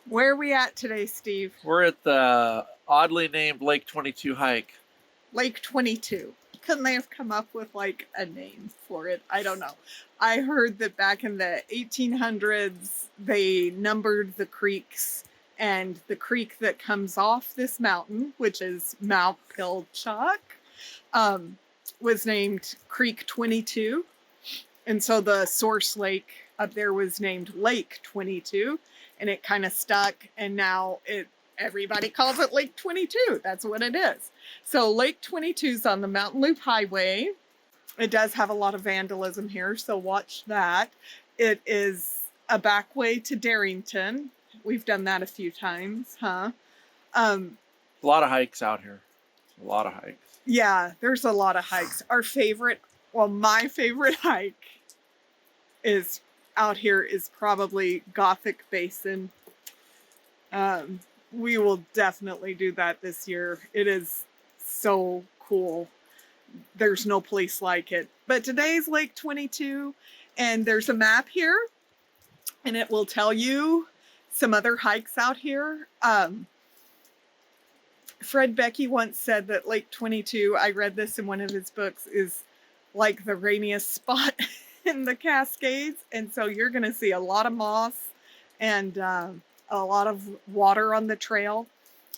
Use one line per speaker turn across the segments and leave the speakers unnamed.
Where are we at today, Steve?
We're at the oddly named Lake 22 hike.
Lake 22. Couldn't they have come up with like a name for it? I don't know. I heard that back in the 1800s, they numbered the creeks, and the creek that comes off this mountain, which is Mount Pilchuck, was named Creek 22. And so the source lake up there was named Lake 22, and it kind of stuck, and now everybody calls it Lake 22. That's what it is. So Lake 22 is on the Mountain Loop Highway. It does have a lot of vandalism here, so watch that. It is a back way to Darrington. We've done that a few times, huh?
A lot of hikes out here. A lot of hikes.
Yeah, there's a lot of hikes. My favorite hike is out here is probably Gothic Basin. We will definitely do that this year. It is so cool. There's no place like it. But today's Lake 22, and there's a map here, and it will tell you some other hikes out here. Fred Becky once said that Lake 22, I read this in one of his books, is like the rainiest spot in the Cascades. And so you're going to see a lot of moss and a lot of water on the trail.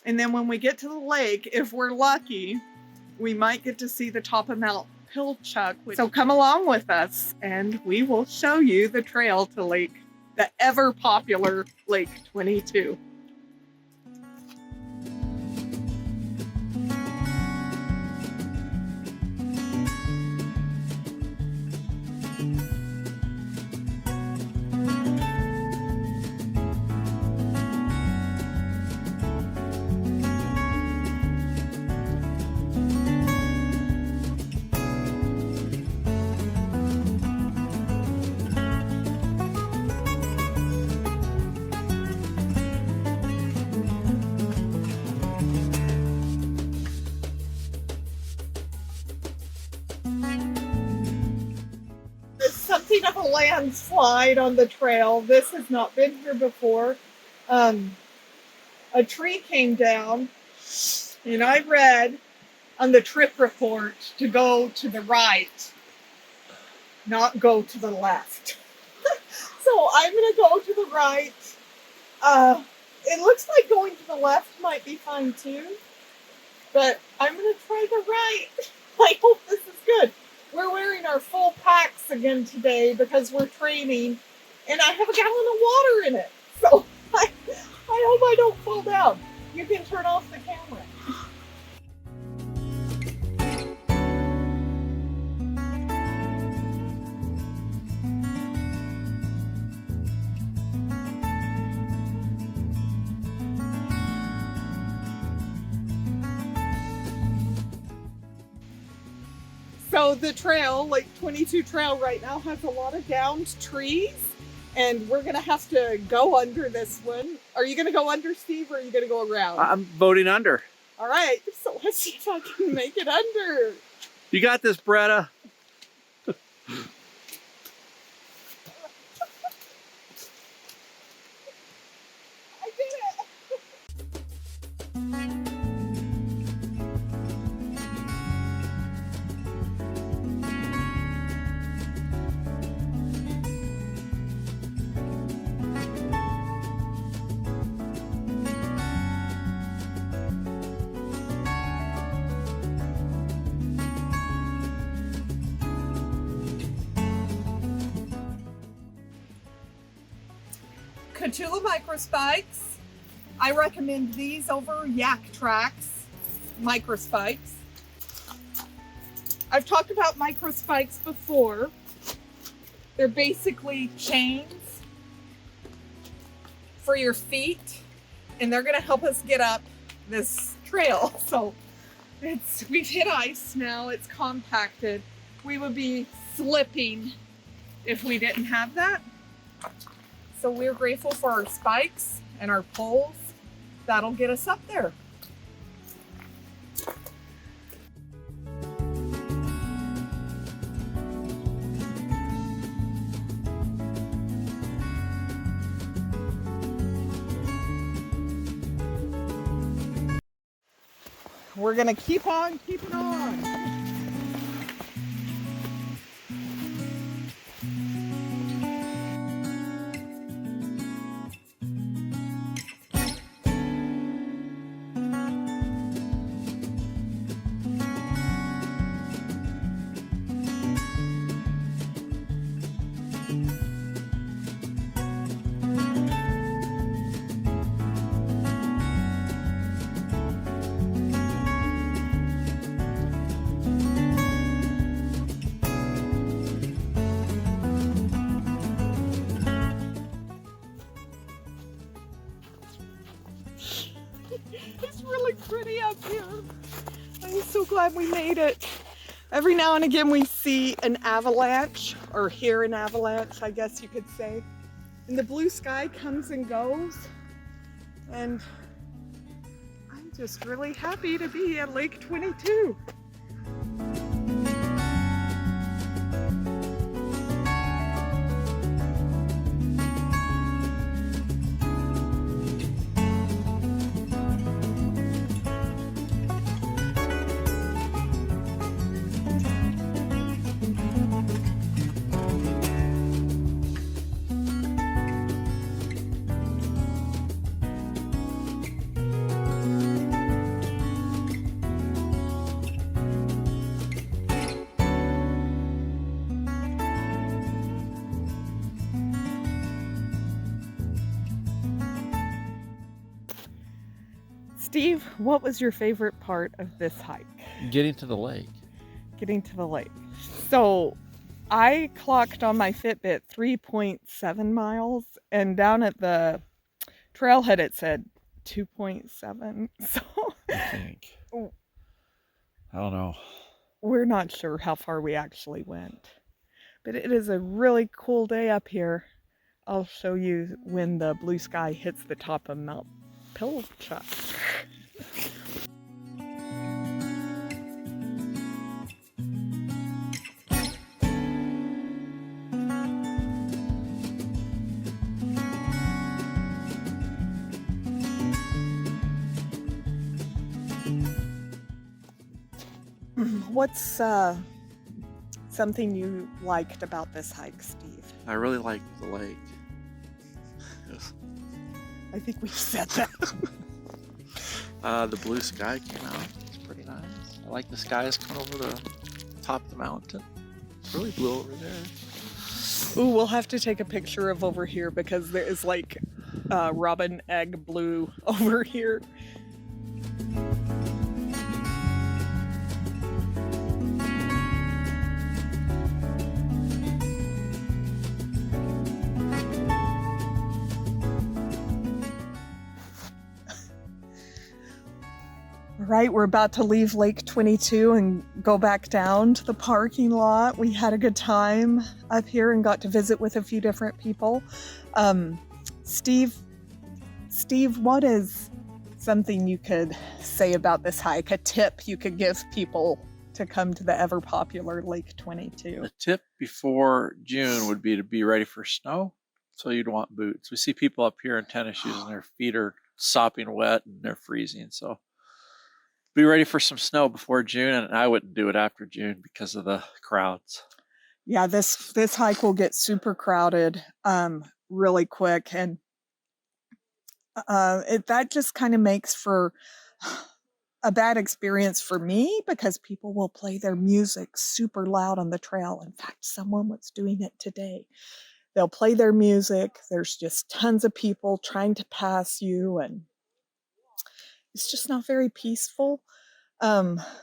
And then when we get to the lake, if we're lucky, we might get to see the top of Mount Pilchuck. So come along with us and we will show you the trail to the ever popular Lake 22. Something of a landslide on the trail. This has not been here before. A tree came down, and I read on the trip report to go to the right, not go to the left. So I'm going to go to the right. It looks like going to the left might be fine too, but I'm going to try the right. I hope this is good. We're wearing our full packs again today because we're training, and I have a gallon of water in it. So I hope I don't fall down. You can turn off the camera. So the trail, Lake 22 trail right now, has a lot of downed trees, and we're going to have to go under this one. Are you going to go under, Steve, or are you going to go around?
I'm voting under.
All right, so let's see if I can make it under.
You got this, Bretta.
I did it. Ctula Microspikes. I recommend these over Yaktrax Microspikes. I've talked about Microspikes before. They're basically chains for your feet, and they're going to help us get up this trail. So we've hit ice now, it's compacted. We would be slipping if we didn't have that. So we're grateful for our spikes and our poles. That'll get us up there. we're gonna keep on keeping on. It's really pretty up here. I'm so glad we made it. Every now and again we see an avalanche, or hear an avalanche, I guess you could say. And the blue sky comes and goes. And I'm just really happy to be at Lake 22. Steve, what was your favorite part of this hike?
Getting to the lake.
Getting to the lake. So I clocked on my Fitbit 3.7 miles, and down at the trailhead it said 2.7. So
I think. I don't know.
We're not sure how far we actually went. But it is a really cool day up here. I'll show you when the blue sky hits the top of Mount Pilchuck. What's something you liked about this hike, Steve?
I really like the lake.
I think we've said that.
The blue sky came out. It's pretty nice. I like the skies coming over the top of the mountain. It's really blue over there.
Ooh, we'll have to take a picture of over here because there is like robin egg blue over here. Right, we're about to leave Lake 22 and go back down to the parking lot. We had a good time up here and got to visit with a few different people. Steve, what is something you could say about this hike? A tip you could give people to come to the ever popular Lake 22?
The tip before June would be to be ready for snow. So you'd want boots. We see people up here in tennis shoes and their feet are sopping wet and they're freezing. So be ready for some snow before June, and I wouldn't do it after June because of the crowds.
Yeah, this hike will get super crowded really quick, and that just kind of makes for a bad experience for me because people will play their music super loud on the trail. In fact, someone was doing it today. They'll play their music. There's just tons of people trying to pass you, and it's just not very peaceful.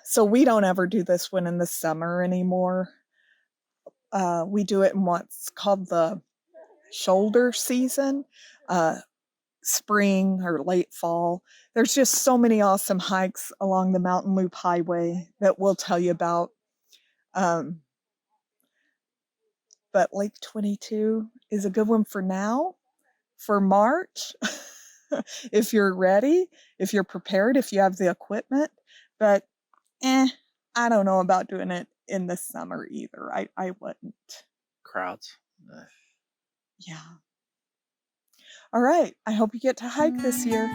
So we don't ever do this one in the summer anymore. We do it in what's called the shoulder season, spring or late fall. There's just so many awesome hikes along the Mountain Loop Highway that we'll tell you about. But Lake 22 is a good one for now, for March. If you're ready, if you're prepared, if you have the equipment. But I don't know about doing it in the summer either. I wouldn't.
Crowds.
Yeah. All right. I hope you get to hike this year.